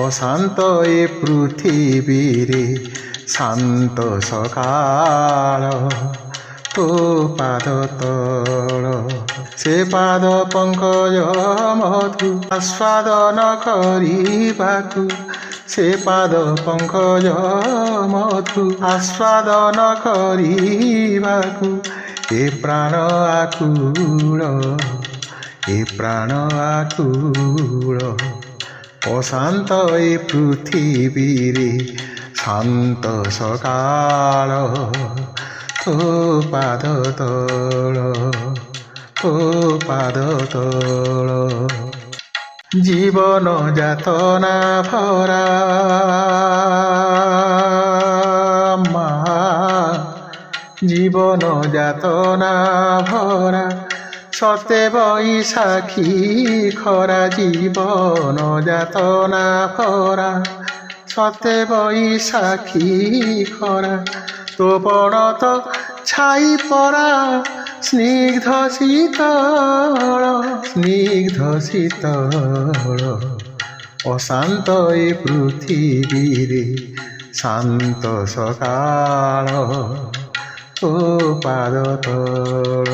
অশান্ত এ পৃথিবীরে শান্ত সকাল তো পাদ তଳ ସେ ପାଦ ପଙ୍କଜ ମଧୁ ଆସ୍ୱାଦନ କରିବାକୁ ସେ ପାଦ ପଙ୍କଜ ମଧୁ ଆସ୍ୱାଦନ କରିବାକୁ ଏ ପ୍ରାଣ ଆକୁଳ ଏ ପ୍ରାଣ ଆକୁଳ অশান্ত এ পৃথিবীরে শান্ত সকাল তো পাদ তଳ তো পাদ তଳ জীবন যাতনা ভরা মা জীবন যাতনা ভরা সতে বৈশাখী খরা জীবন যাতনা ভরা সতে বৈশাখী খরা তো পণত ছাই পরা স্নিগ্ধ শীতল স্নিগ্ধ শীতল অশান্ত এ পৃথিবীরে শান্ত সকাল তো পাদ তଳ।